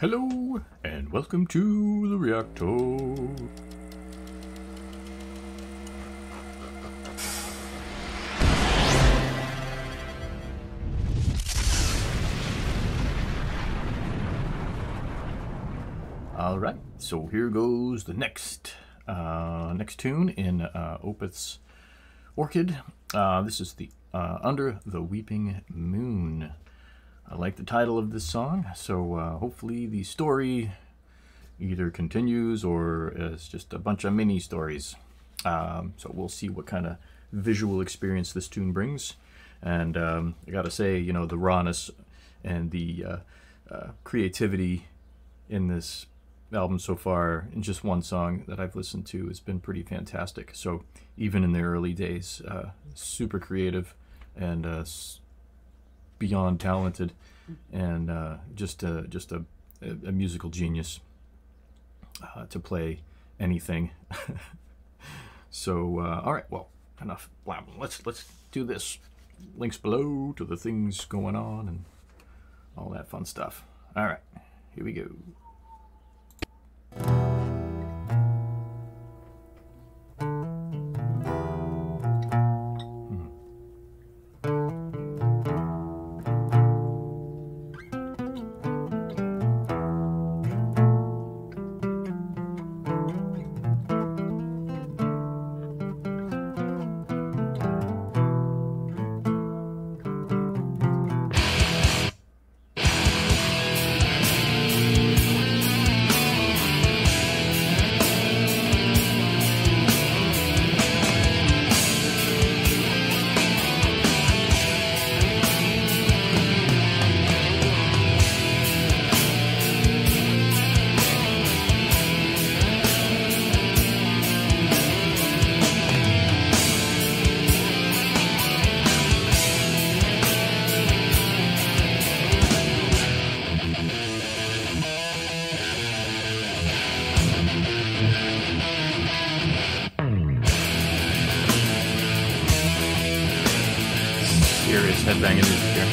Hello, and welcome to the Reactor. Alright, so here goes the next tune in Opeth's Orchid. This is the Under the Weeping Moon. I like the title of this song, so hopefully the story either continues or is just a bunch of mini stories. So we'll see what kind of visual experience this tune brings. And I gotta say, you know, the rawness and the creativity in this album so far, in just one song that I've listened to, has been pretty fantastic. So even in the early days, super creative and beyond talented, and just a musical genius to play anything. So all right, well, enough blabbing. Let's do this. Links below to the things going on and all that fun stuff. All right, here we go. Serious headbanging music here.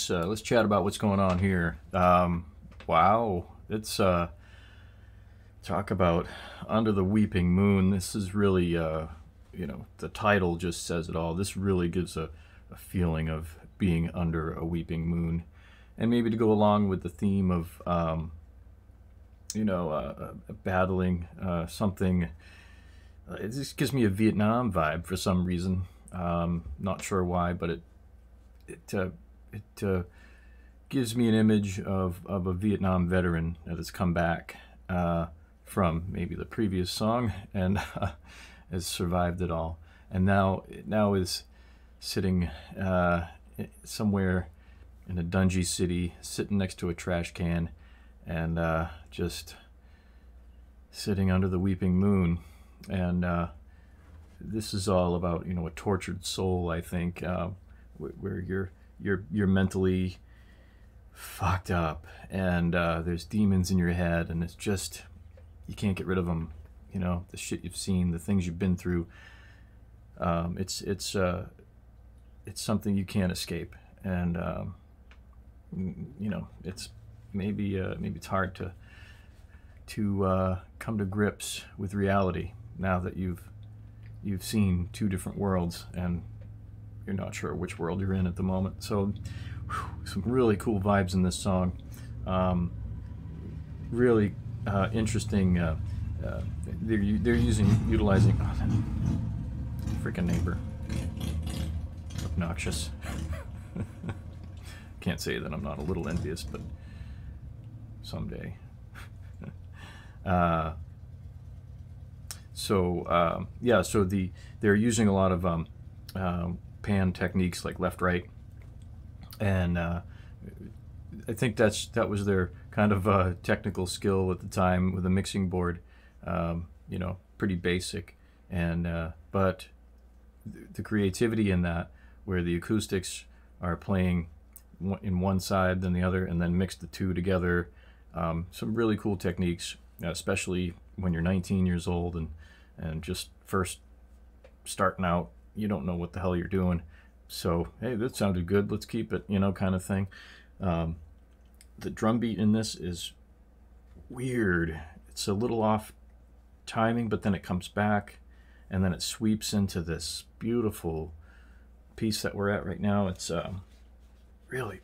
let's chat about what's going on here. Wow, it's talk about Under the Weeping Moon. This is really, you know, the title just says it all. This really gives a feeling of being under a weeping moon, and maybe to go along with the theme of, you know, battling something. It just gives me a Vietnam vibe for some reason. Not sure why, but it gives me an image of a Vietnam veteran that has come back from maybe the previous song and has survived it all, and now is sitting somewhere in a dungy city, sitting next to a trash can, and just sitting under the weeping moon. And this is all about, you know, a tortured soul, I think, where you're mentally fucked up, and there's demons in your head, and it's just, you can't get rid of them. You know, the shit you've seen, the things you've been through. It's something you can't escape, and you know, it's maybe it's hard to come to grips with reality now that you've seen two different worlds and you're not sure which world you're in at the moment. So some really cool vibes in this song. Really interesting. They're utilizing, oh, that freaking neighbor, obnoxious. Can't say that I'm not a little envious, but someday. Yeah, so they're using a lot of pan techniques like left, right, and I think that was their kind of technical skill at the time with a mixing board. You know, pretty basic, and but the creativity in that, where the acoustics are playing in one side then the other, and then mix the two together. Some really cool techniques, especially when you're 19 years old and just first starting out. You don't know what the hell you're doing, so hey, that sounded good, let's keep it, you know, kind of thing. The drum beat in this is weird. It's a little off timing, but then it comes back, and then it sweeps into this beautiful piece that we're at right now. It's really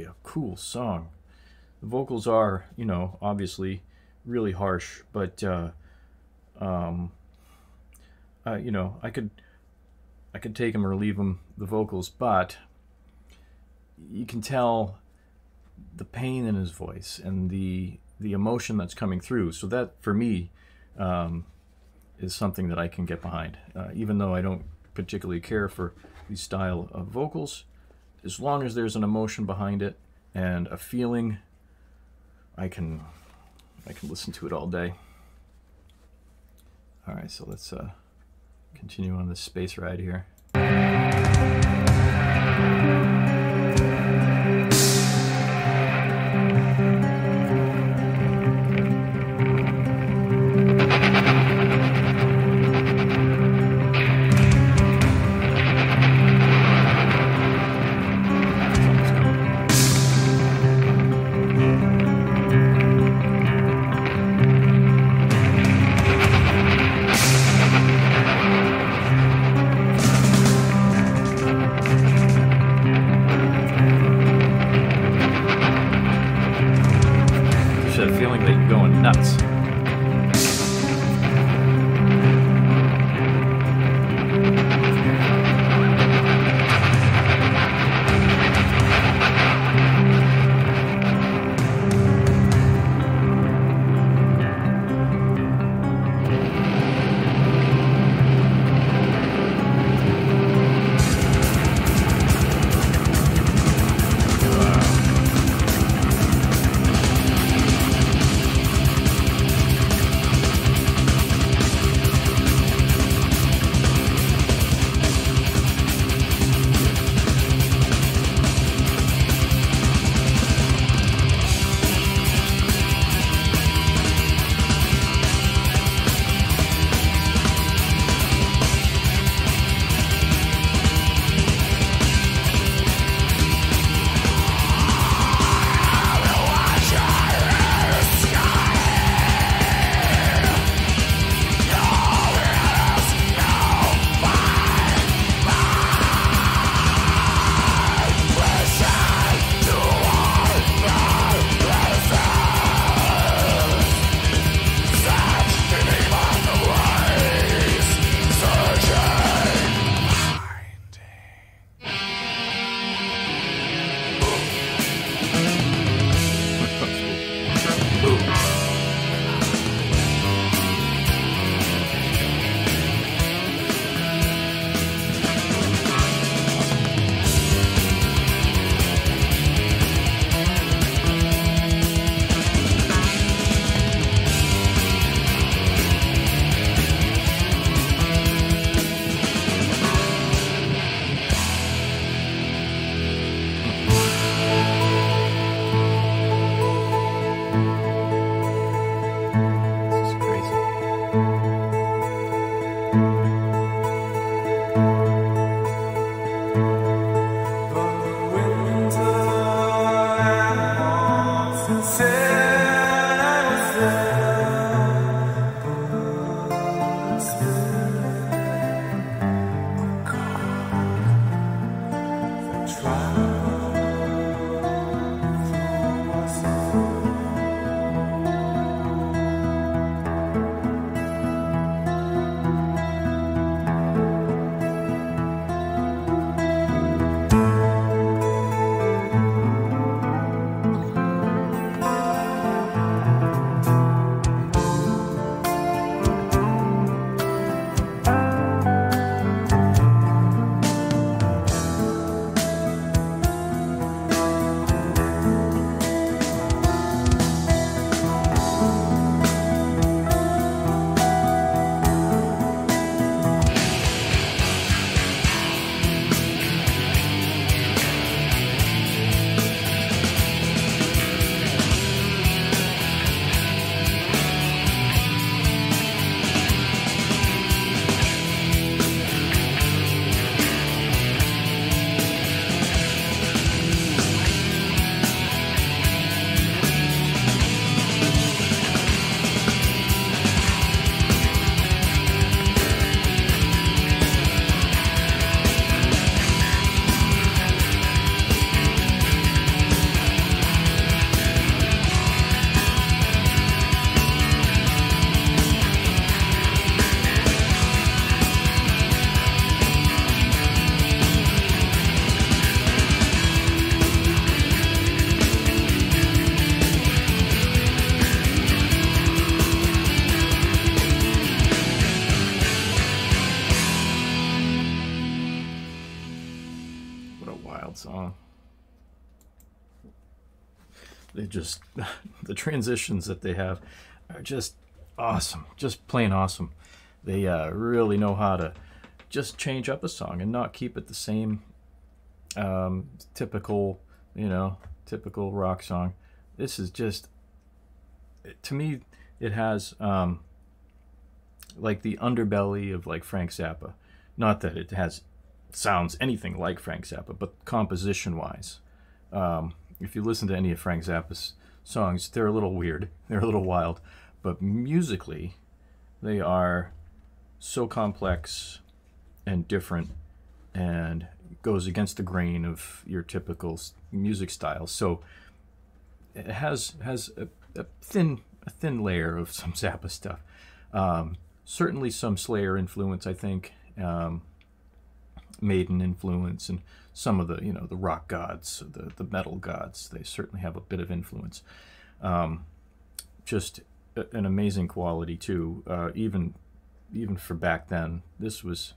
a cool song. The vocals are, you know, obviously really harsh, but you know, I could take them or leave them, the vocals, but you can tell the pain in his voice and the emotion that's coming through. So that, for me, is something that I can get behind, even though I don't particularly care for the style of vocals. As long as there's an emotion behind it and a feeling, I can listen to it all day. All right, so let's continue on this space ride here. song. They just, the transitions that they have are just awesome, just plain awesome. They really know how to just change up a song and not keep it the same typical, typical rock song. This is just, to me, it has like the underbelly of like Frank Zappa. Not that it sounds anything like Frank Zappa, but composition wise, if you listen to any of Frank Zappa's songs, they're a little weird, they're a little wild, but musically they are so complex and different and goes against the grain of your typical music style. So it has a thin layer of some Zappa stuff. Certainly some Slayer influence, I think, Maiden influence, and some of the the rock gods, the metal gods. They certainly have a bit of influence. Just an amazing quality too. Even for back then, this was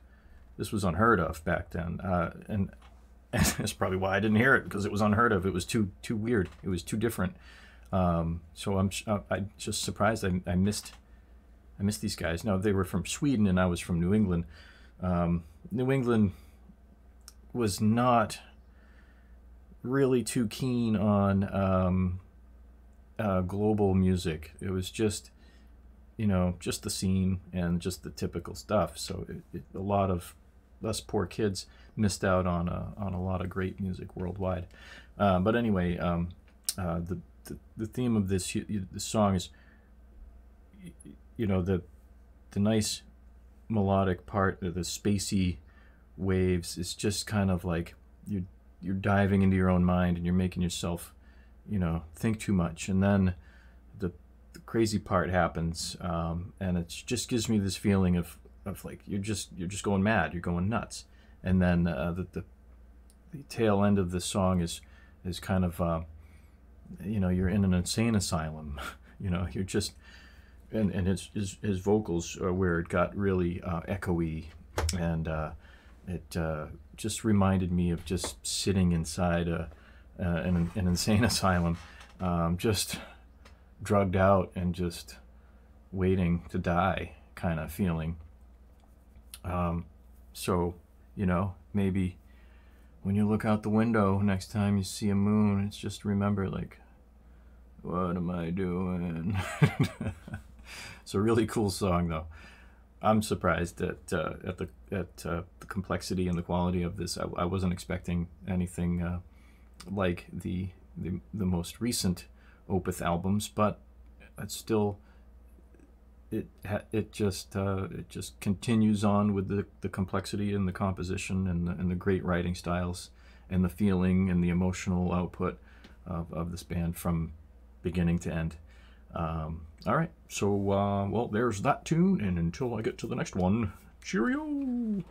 unheard of back then, and that's probably why I didn't hear it, because it was unheard of. It was too weird. It was too different. So I'm just surprised I missed these guys. Now, they were from Sweden and I was from New England. New England was not really too keen on global music. It was just just the scene and just the typical stuff. So a lot of us poor kids missed out on a lot of great music worldwide. But anyway, the theme of this song is the nice melodic part, the spacey waves. It's just kind of like you're diving into your own mind and you're making yourself think too much, and then the crazy part happens, and it just gives me this feeling of like you're just going mad, you're going nuts. And then the tail end of the song is kind of you're in an insane asylum. You're just, and his vocals are where it got really echoey, and it just reminded me of just sitting inside an insane asylum, just drugged out and just waiting to die kind of feeling. So maybe when you look out the window next time you see a moon, it's just remember, like, what am I doing? It's a really cool song, though. I'm surprised at the complexity and the quality of this. I wasn't expecting anything like the most recent Opeth albums, but it's still it just continues on with the complexity and the composition and the great writing styles and the feeling and the emotional output of this band from beginning to end. All right, so well, there's that tune, and until I get to the next one, cheerio.